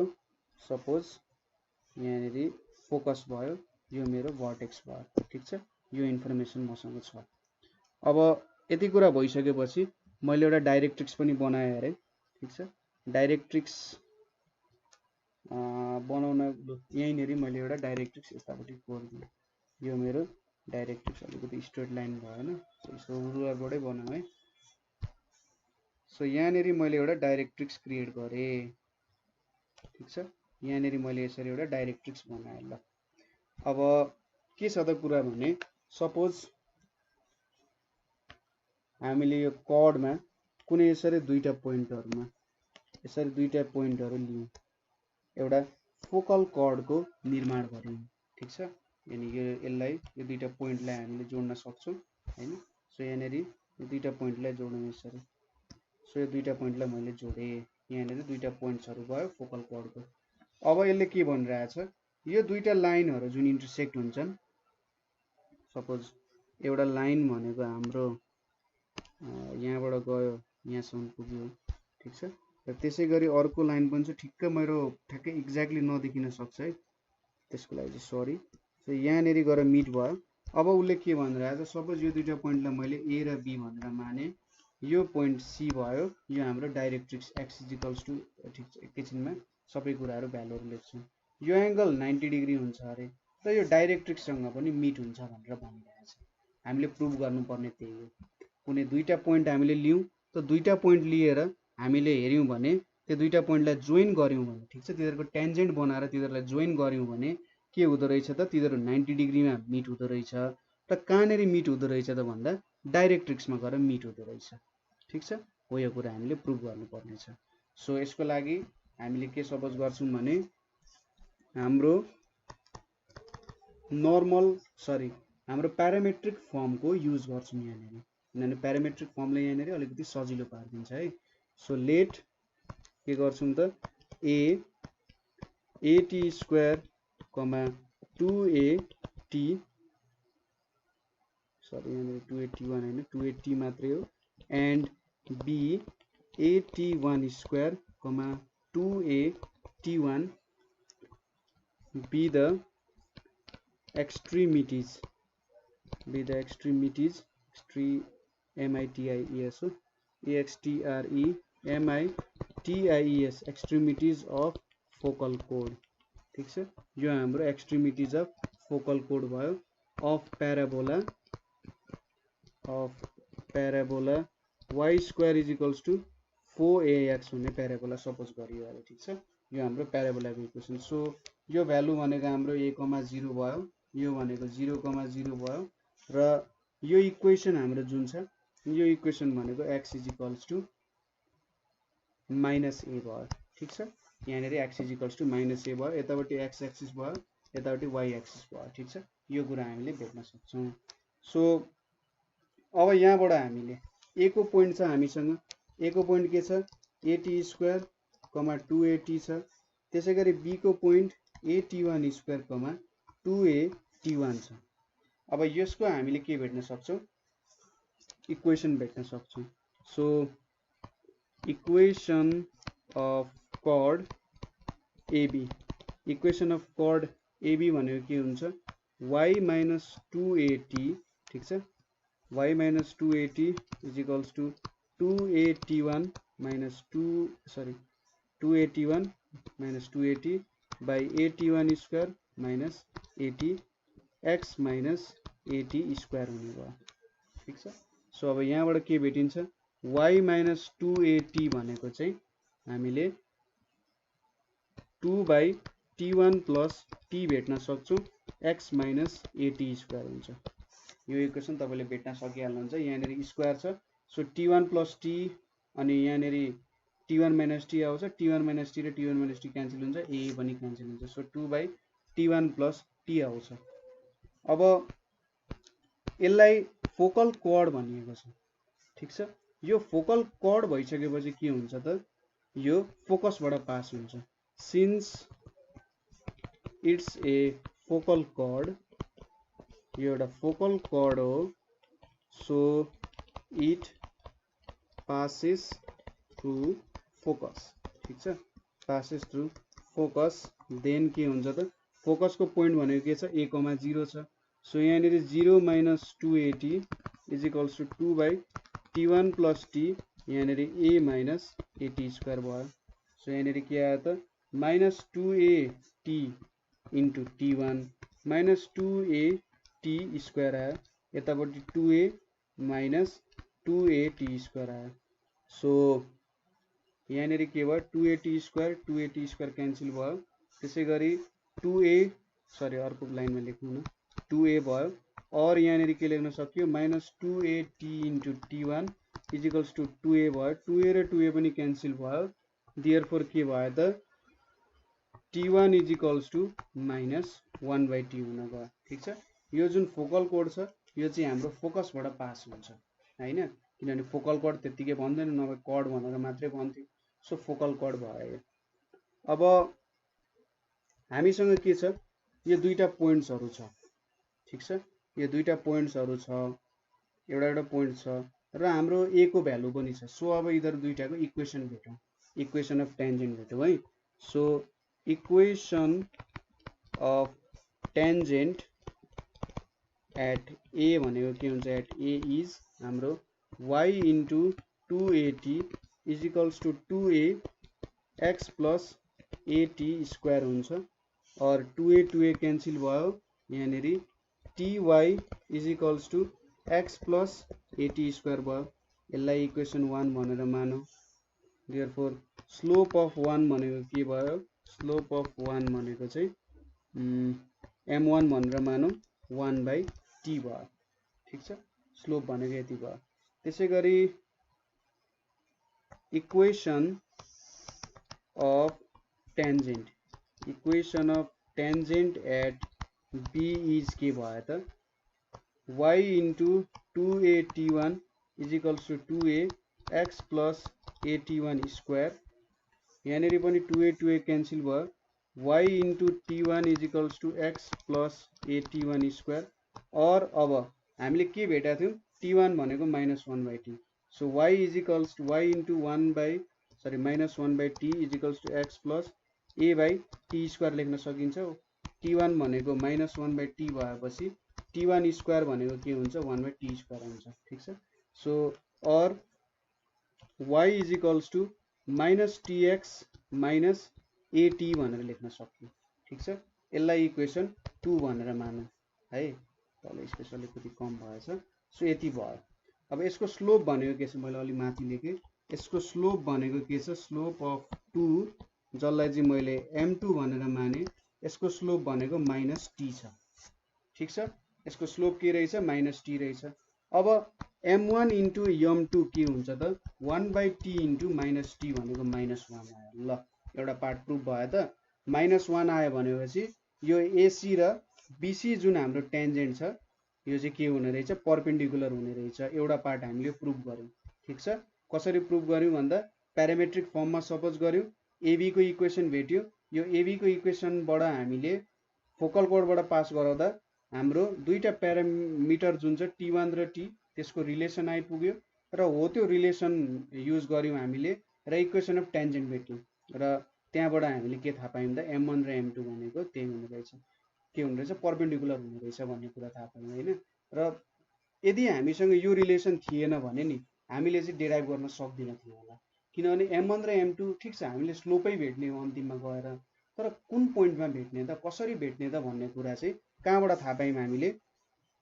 सपोज यहाँनेरि फोकस भयो, यो मेरो भर्टेक्स भयो। ठीक छ, यो इन्फर्मेसन मसँग छ। अब यति कुरा भइसकेपछि मैले एउटा डाइरेक्ट्रिक्स पनि बनाए अरे। ठीक छ, डाइरेक्ट्रिक्स बनाउन यहीँनेरि मैले एउटा डाइरेक्ट्रिक्स यतापट्टि कोर्दिएँ। यो मेरो डाइरेक्ट्रिक्स अलिकति स्ट्रेट लाइन भएन, यसो रुलरबाटै बनाऊ है। सो यहाँनेरि मैले एउटा डाइरेक्ट्रिक्स क्रिएट गरेँ। ठीक छ, यहाँनेरि मैले यसरी एउटा डाइरेक्ट्रिक्स बनाएँ। ल अब के छ त कुरा भने सपोज हामीले यो कर्डमा कुनै यसरी दुईटा पोइन्टहरुमा यसरी दुईटा पोइन्टहरु लियौं, एउटा फोकल कर्डको निर्माण गर्यौं। ठीक छ, यानी यसलाई यो दुईटा पोइन्टलाई हामीले जोड्न सक्छौं हैन। सो यहाँनेरि यो दुईटा पोइन्टलाई जोडौं यसरी। सो यो दुईटा पोइन्टलाई मैले जोडे, यहाँनेरि दुईटा पोइन्ट्सहरु भयो फोकल कर्डको। अब यसले के भनिरहेछ, यो दुईटा लाइनहरु जुन इन्टरसेक्ट हुन्छन्, सपोज एउटा लाइन भनेको हाम्रो यहाँबाट गयो यहाँसम्म पुग्यो। ठीक छ, र त्यसैगरी अर्को लाइन पनि छ, ठिक्क मेरो ठ्याक्कै एक्ज्याक्टली नदेखिन सक्छ है, त्यसको लागि चाहिँ सरी। सो यहाँनेरि गएर मिट भयो। अब उसले के भनिरहेछ, सपोज यो दुईटा पोइन्टलाई मैले ए र बी भनेर माने, यो पोइन्ट सी भयो, यो हाम्रो डाइरेक्ट्रिक्स एक्स इज इक्वल्स टु। ठीक छ, एकैछिनमा सबै कुराहरु भ्यालुहरु लेख्छु। यो एंगल 90 डिग्री हुन्छ अरे र यो डाइरेक्ट्रिक्ससँग पनि मिट हुन्छ भनेर भनिरहेछ। हामीले प्रुभ गर्नुपर्ने त्यही हो। कुनै दुईटा पोइन्ट हामीले लियौं, त दुईटा पोइन्ट लिएर हामीले हेर्यौं भने त्यो दुईटा पोइन्टलाई जोइन गर्यौं भने, ठीक छ, तिनीहरुको टेन्जेन्ट बनाएर तिनीहरुलाई जोइन गर्यौं भने के हुँदो रहेछ त, तिनीहरु 90 डिग्रीमा मिट हुँदो रहेछ। र कहाँनेरि मिट हुँदो रहेछ त भन्दा डाइरेक्ट्रिक्समा गएर मिट हुँदो रहेछ। ठीक छ, हो यो कुरा हामीले प्रुभ गर्नुपर्ने छ। सो यसको लागि हामीले के सपोज गर्छौं भने हाम्रो हाम्रो प्यारामेट्रिक फर्मको युज गर्छौं यहाँनेरि, किनभने प्यारामेट्रिक फर्मले यहाँनेरि अलिकति सजिलो पारिदिन्छ है। सो लेट के गर्छौं त at square comma 2at sorry यहाँ 281 हैन 280 मात्रै हो and b at1 square comma 2at1 be the extremities extremities extremities of focal chord ठीक छ यो हाम्रो extremities of focal chord भयो of parabola y square is equals to 4ax हुने प्याराबोला सपोज गरियो होला ठीक छ यो हाम्रो प्याराबोलाको इक्वेसन सो यो भ्यालु भनेको हाम्रो a, 0 भयो यो भनेको 0, 0 भयो र यो इक्वेसन हाम्रो जुन छ यो इक्वेसन भनेको x is equals to minus a भयो ठीक छ यहाँनेरि x is equals to minus a भयो यतापट्टि x एक्सिस भयो यतापट्टि y एक्सिस भयो ठीक छ यो कुरा हामीले भेट्न सक्छौं सो अब यहाँबाट हामीले a को पोइन्ट छ हामीसँग a को पोइन्ट के छ at स्क्वायर कमा 2at छ त्यसैगरी b को पोइन्ट at1 स्क्वायर कमा 2at1 छ अब यसको हामीले के भेट्न सक्छौं इक्वेसन भेट्न सक्छौं so equation of chord AB equation of chord AB भनेको के हुन्छ y minus 2at ठीक छ y minus 2at is equals to 2at1 minus 2at1 minus 2at by at1 square minus at x minus at square हुने भयो ठीक छ so अब यहाँबाट के भेटिन्छ y minus 2at भनेको चाहिँ हामीले 2 by t1 plus t भेट्न सक्छौं x minus at square हुन्छ यो इक्वेसन तपाईले भेट्न सकिहाल्नुहुन्छ यहाँनेरि स्क्वायर छ सो t1 plus t अनि यहाँनेरि t1 minus t आउँछ t1 minus t र t1 minus t क्यान्सल हुन्छ a पनि क्यान्सल हुन्छ so 2 by t1 plus t आउँछ अब यसलाई फोकल कोड भनिएको छ ठीक छ यो फोकल कोड भइसकेपछि के हुन्छ त यो फोकसबाट पास हुन्छ since it's a focal code यो एउटा फोकल कोड हो so it passes through focus ठीक छ passes through focus then के हुन्छ त फोकस को पोइन्ट भनेको के छ a, 0 छ सो यहाँनेरि 0 minus 2at is equals to 2 by t1 plus t यहाँनेरि a minus at स्क्वायर भयो सो यहाँनेरि के आयो त minus 2at into t1 minus 2at square आयो यतापट्टि 2a minus 2at स्क्वायर आयो सो यहाँनेरि के भयो 2at स्क्वायर क्यान्सल भयो त्यसैगरी 2a सरी अर्को लाइनमा लेख्नु न 2a भयो और यहाँनेरि के लेख्न सकियो minus 2at into t1 is equals to 2a भयो 2a र 2a पनि क्यान्सल भयो देयरफोर के भयो त t1 is equals to minus 1 by t हुन गयो ठीक छ यो जुन फोकल कोड छ यो चाहिँ हाम्रो फोकसबाट पास हुन्छ हैन किनभने फोकल कोड त्यतिकै भन्दैन नभए कोड भनेर मात्रै भन्थ्यो सो फोकल कोड भयो अब हामीसँग के छ यो दुईटा पोइन्ट्सहरु छ ठीक छ यो दुईटा पोइन्ट्सहरु छ एउटा पोइन्ट छ र हाम्रो a को भ्यालु पनि छ सो अब इधर दुईटाको इक्वेसन भेटौं इक्वेसन अफ टेन्जेन्ट भेटौं है so equation of tangent at a भनेको के हुन्छ एट a इज हाम्रो y into 2at is equals to 2a x plus at square हुन्छ और 2a क्यान्सल भयो यहाँनेरि ty is equals to x plus at square भयो यसलाई इक्वेसन 1 भनेर मानौ देयरफोर स्लोप अफ 1 भनेको के भयो स्लोप अफ 1 भनेको चाहिँ m1 भनेर मानौ 1 by t भयो ठीक छ स्लोप भनेको यति भयो त्यसैगरी equation of tangent at b is के भयो त y into 2at1 is equals to 2a x plus at1 square यहाँनिर पनि 2a 2a क्यान्सल भयो, y into t1 is equals to x plus a t1 square, और अब हामीले के भेटेका थियौँ, t1 भनेको -1/t, so y is equals to y into 1/t is equals to x plus a/t square लेख्न सकिन्छ। t1 भनेको -1/t भएपछि t1 स्क्वायर भनेको के हुन्छ, 1/t स्क्वायर हुन्छ, ठिक छ। सो और y is equals to -tx minus at भनेर लेख्न सक्यो, ठिक छ। यसलाई इक्वेसन 2 भनेर मानौँ है, तल स्पेस अलिकति कम भएछ, सो यति भयो। अब यसको स्लोप भनेको के छ, मैले अलि माथि लेखेँ, यसको स्लोप भनेको के छ, स्लोप अफ 2 जसलाई चाहिँ मैले m2 भनेर माने, यसको स्लोप भनेको -t छ, ठिक छ। यसको स्लोप के रहेछ, -t रहेछ। अब m1 इन्टु m2 के हुन्छ त, 1/t इन्टु -t भनेको -1 आयो। ल एउटा पार्ट प्रुफ भयो त, -1 आयो भनेपछि यो AC र BC जुन हाम्रो टेन्जेन्ट छ यो चाहिँ के हुने रहेछ, परपेन्डिकुलर हुने रहेछ। एउटा पार्ट हामीले प्रुफ गर्यौँ, ठिक छ। कसरी प्रुफ गर्यौँ भन्दा प्यारामेट्रिक फर्ममा सपोज गर्यौँ, AB को इक्वेसन भेट्यो, यो AB को इक्वेसनबाट हामीले फोकल कोडबाट पास गराउँदा हाम्रो दुईटा प्यारामिटर जुन छ t1 र t, त्यसको रिलेसन आइपुग्यो र हो त्यो रिलेसन युज गर्यौँ हामीले र इक्वेसन अफ टेन्जेन्ट भेट्यौँ, र त्यहाँबाट हामीले के थाहा पायौँ त, m1 र m2 भनेको त्यही हुने रहेछ, के हुने रहेछ, परपेन्डिकुलर हुने रहेछ भन्ने कुरा थाहा पायौँ होइन। र यदि हामीसँग यो रिलेसन थिएन भने नि हामीले चाहिँ डेराइभ गर्न सक्दिनँ थियो होला, किनभने m1 र m2 ठिक छ, हामीले स्लोपै भेट्ने हो अन्तिममा गएर, तर कुन पोइन्टमा भेट्ने त, कसरी भेट्ने त भन्ने कुरा चाहिँ कहाँबाट थाहा पायौँ हामीले,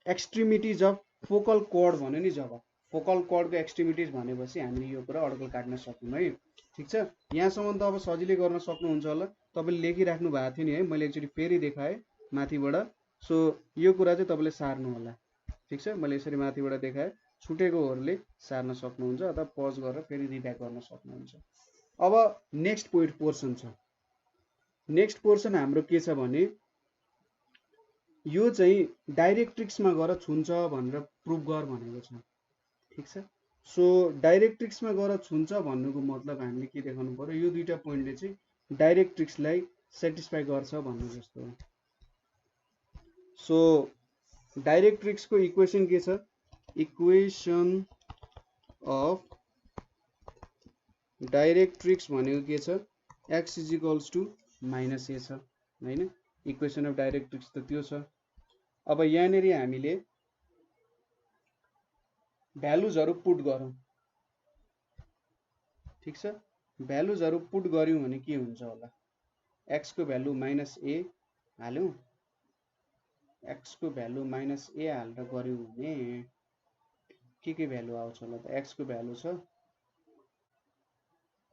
एक्सट्रिमिटिज अफ फोकल कोड भन्यो नि, जब फोकल कोडको एक्सट्रिमिटिज भनेपछि हामीले यो कुरा अड्कल काट्न सक्यौँ है, ठिक छ। यहाँसम्म त अब सजिलै गर्न सक्नुहुन्छ होला, तपाईँले लेखिराख्नु भएको थियो नि है, मैले एकचोटि फेरि देखाएँ माथिबाट, सो यो कुरा चाहिँ तपाईँले सार्नु होला, ठिक छ। मैले यसरी माथिबाट देखाएँ, छुटेकोहरूले सार्न सक्नुहुन्छ अथवा पज गरेर फेरि रिब्याक गर्न सक्नुहुन्छ। अब नेक्स्ट पोर्सन छ, नेक्स्ट पोर्सन हाम्रो के छ भने यो चाहिँ डाइरेक्ट्रिक्समा गएर छुन्छ भनेर प्रुभ गर भनेको छ, ठिक छ। सो डाइरेक्ट्रिक्समा गएर छुन्छ भन्नुको मतलब हामीले के देखाउनु पर्यो, यो दुईटा पोइन्टले चाहिँ डाइरेक्ट्रिक्सलाई सेटिस्फाई गर्छ भन्नु जस्तो हो। सो डाइरेक्ट्रिक्सको इक्वेसन के छ, इक्वेसन अफ डाइरेक्ट्रिक्स भनेको के छ, x is equals to -a छ होइन, इक्वेसन अफ डाइरेक्ट्रिक्स त त्यो छ। अब यहाँनिर हामीले भ्यालुजहरू पुट गरौँ, ठिक छ। भ्यालुजहरू पुट गर्यौँ भने के हुन्छ होला, x को भ्यालु -a हाल्यौँ, x को भ्यालु -a हालेर गर्यौँ भने के भ्यालु आउँछ होला त, x को भ्यालु छ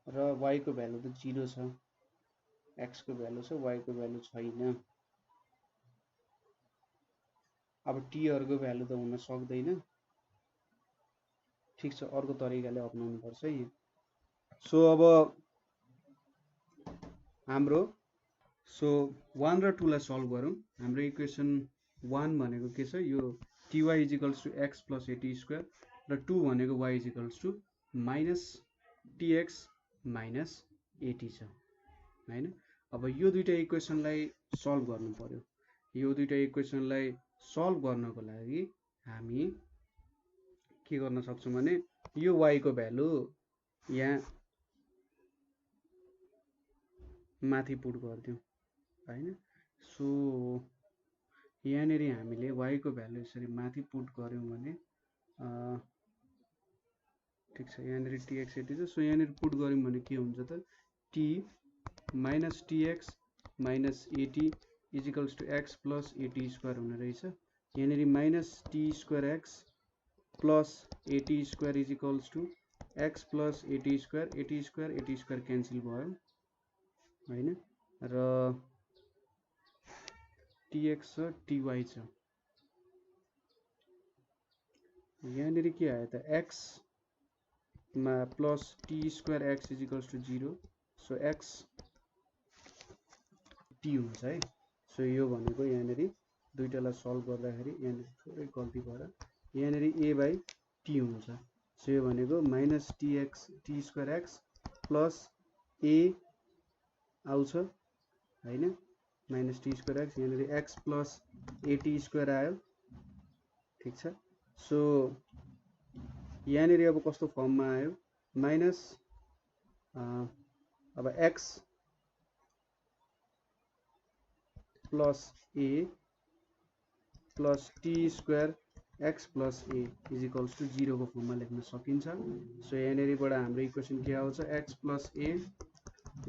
र y को भ्यालु त 0 छ, x को भ्यालु छ, y को भ्यालु छैन। अब t हरुको भ्यालु त हुन सक्दैन, ठिक छ, अर्को तरिकाले अपनाउनु पर्छ है। सो अब हाम्रो 1 र 2 लाई सल्भ गरौँ। हाम्रो इक्वेसन 1 भनेको के छ, यो ty is equals to x plus at square र 2 भनेको y is equals to -tx minus at छ हैन। अब यो दुईटा इक्वेसनलाई सल्भ गर्नु पर्यो। यो दुईटा इक्वेसनलाई सल्भ गर्नको लागि हामी के गर्न सक्छौं भने यो y को भ्यालु यहाँ माथि पुट गर्दियौं हैन। सो यहाँनेरि हामीले y को भ्यालु यसरी माथि पुट गर्यौं भने ठीक छ, यहाँनेरि tx at छ। सो यहाँनेरि पुट गर्यौं भने के हुन्छ त, t minus tx minus at is equals to x plus at square हुने रहेछ। यहाँनेरि minus t square x plus at square is equals to x plus at square cancel भयो हैन, र tx छ ty छ। यहाँनेरि के आयो त, x मा plus t square x is equals to 0, so x t हुन्छ है। सो यो भनेको यहाँनेरि दुईटालाई सल्भ गर्दाखेरि यहाँनेरि थोरै गल्ती भएर यहाँनेरि a by t हुन्छ। सो यो भनेको minus t square x plus a आउँछ हैन माइनस टी स्क्वायर एक्स यहाँनिर एक्स प्लस एटी स्क्वायर आयो ठिक छ सो यहाँनिर अब कस्तो फर्ममा आयो माइनस अब x plus a plus t square x plus a is equals to 0 को फर्ममा लेख्न सकिन्छ सो यहाँनिरबाट हाम्रो इक्वेसन के आउँछ x plus a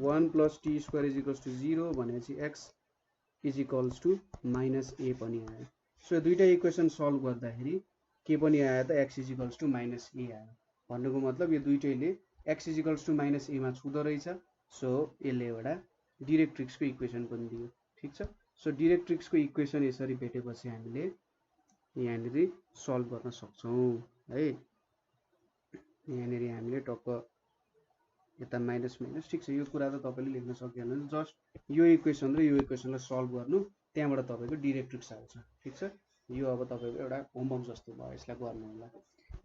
1 plus t square is equals to 0 भनेपछि x is equals to minus a पनि आयो सो दुईटा इक्वेसन सल्भ गर्दाखेरि के पनि आयो त x is equals to minus a आयो भन्नुको मतलब यो दुईटैले x is equals to minus एमा छुँदो रहेछ सो यसले एउटा डिरेक्ट्रिक्सको इक्वेसन पनि दियो ठिक छ सो डिरेक्ट्रिक्सको इक्वेसन यसरी भेटेपछि हामीले यहाँनिर सल्भ गर्न सक्छौं है यहाँनिर हामीले टक्क यता माइनस माइनस ठिक छ यो कुरा त तपाईले लेख्न सकिहाल्नु जस्ट यो इक्वेसन र यो इक्वेसनलाई सल्भ गर्नु त्यहाँबाट तपाईको डिरेक्ट्रिक्स आउँछ ठिक छ यो अब तपाईको एउटा होमवर्क जस्तो भयो यसलाई गर्नु होला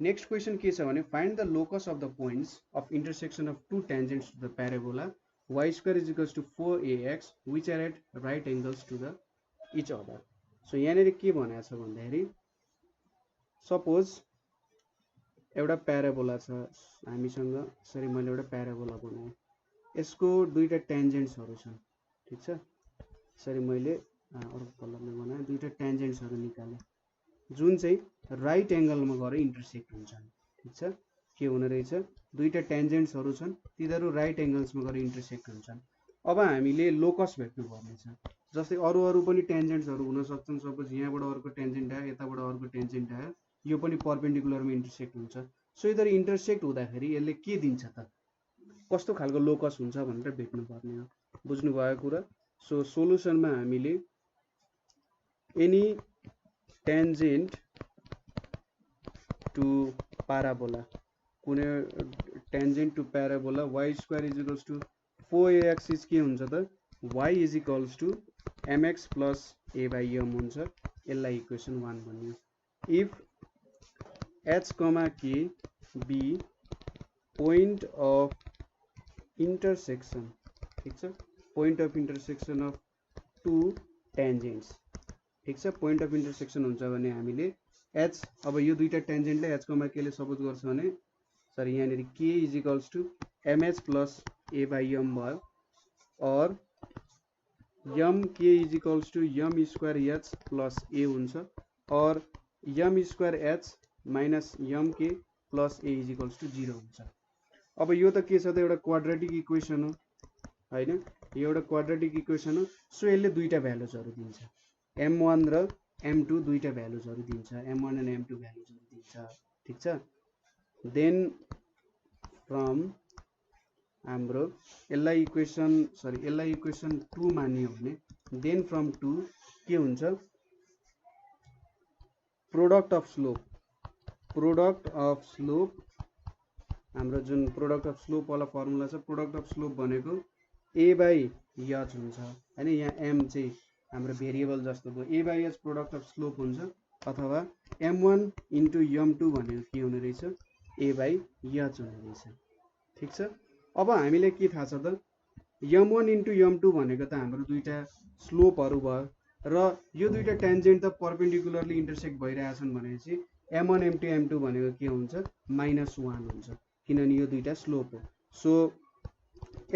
नेक्स्ट क्वेसन के छ भने find the locus of the points of intersection of two tangents to the parabola y square is equals to 4ax which are at right angles to the each other so यहाँनिर के भनेको छ भन्दाखेरि suppose एउटा parabola छ हामीसँग sorry मैले एउटा प्याराबोला बनाएँ यसको दुईटा टेन्जेन्ट्सहरु छन् ठीक छ सरी मैले अर्को कलममा बनाएँ दुईटा टेन्जेन्ट्सहरु निकाले जुन चाहिँ राइट एंगलमा गएर इन्टरसेक्ट हुन्छन् ठीक छ के हुने रहेछ दुईटा टेन्जेन्ट्सहरु छन् तिनीहरु राइट एंगल्समा गएर इन्टरसेक्ट हुन्छन् अब हामीले लोकस भेट्नु पर्ने छ जस्तै अरु पनि टेन्जेन्ट्सहरु हुन सक्छन् सपोज यहाँबाट अर्को टेन्जेन्ट आयो यताबाट अर्को टेन्जेन्ट आयो यो पनि परपेन्डिकुलरमा इन्टरसेक्ट हुन्छ सो यिनीहरु इन्टरसेक्ट हुँदाखेरि यसले के दिन्छ त कस्तो खालको लोकस हुन्छ भनेर भेट्नु पर्ने हो बुझ्नु भयो कुरा सो सोलुसनमा हामीले एनी टेन्जेन्ट टु प्याराबोला कुनै tangent to parabola y square is equals to 4ax is के हुन्छ त y is equals to mx plus a by m हुन्छ यसलाई इक्वेसन 1 भनियो if h k be point of intersection ठीक छ point of intersection of two tangents ठीक छ point of intersection हुन्छ भने हामीले h अब यो दुईटा टेन्जेन्टले h k ले सपोज गर्छ भने सरी यहाँनिर k is equals to mh plus a by m भयो और m k is equals to m square h plus a हुन्छ और m square h minus m k plus a is equals to 0 हुन्छ अब यो त के छ त एउटा क्वाड्रेटिक इक्वेसन हो हैन यो एउटा क्वाड्रेटिक इक्वेसन हो सो यसले दुईटा भ्यालुजहरु दिन्छ m1 र m2 दुईटा भ्यालुजहरु दिन्छ m1 एन्ड m2 भ्यालुजहरु दिन्छ ठीक छ देन फ्रम हाम्रो यसलाई इक्वेसन 2 मानियो भने देन फ्रम 2 के हुन्छ प्रोडक्ट अफ स्लोप हाम्रो जुन प्रोडक्ट अफ स्लोप वाला फर्मुला छ प्रोडक्ट अफ स्लोप भनेको a बाइ h हुन्छ हैन यहाँ m चाहिँ हाम्रो भेरिएबल जस्तो भयो a by h product of slope हुन्छ अथवा m1 इन्टु m2 भनेको के हुने रहेछ a बाइ h हुने रहेछ ठीक छ अब हामीले के थाहा छ त m1 इन्टु m2 भनेको त हाम्रो दुईटा स्लोपहरु भयो र यो दुईटा टेन्जेन्ट त परपेन्डिकुलरली इन्टरसेक्ट भइरहेछन् भनेपछि m1 m2 m2 भनेको के हुन्छ -1 हुन्छ किनभने यो दुईटा स्लोप हो so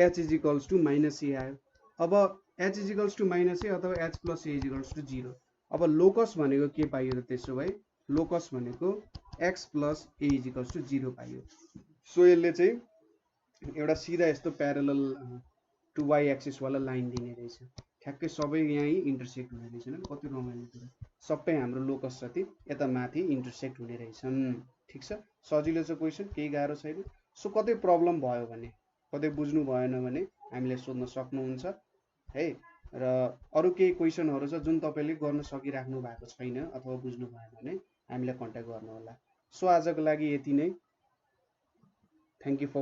h is equals to -a आयो अब h is equals to -a अथवा h plus a is equals to 0 अब लोकस भनेको के पाइयो त त्यसो भए लोकस भनेको x plus a is equals to 0 पाइयो सो यसले चाहिँ एउटा सिधा यस्तो प्यारलल टु y एक्सिस वाला लाइन दिने रहेछ ठ्याक्कै सबै यही इन्टरसेक्ट हुने रहेछन् कति रमाइलो कुरा सबै हाम्रो लोकस जति यता माथि इन्टरसेक्ट हुने रहेछन् ठीक छ सजिलो छ क्वेशन केही गाह्रो छैन सो कतै प्रब्लम भयो भने कतै बुझ्नु भएन भने हामीले सोध्न सक्नुहुन्छ है र अरु केही क्वेशनहरु छ जुन तपाईले गर्न सकिराख्नु भएको छैन अथवा बुझ्नु भएन भने हामीलाई कन्ट्याक्ट गर्नु होला सो आजको लागि यति नै थ्यांक यू फर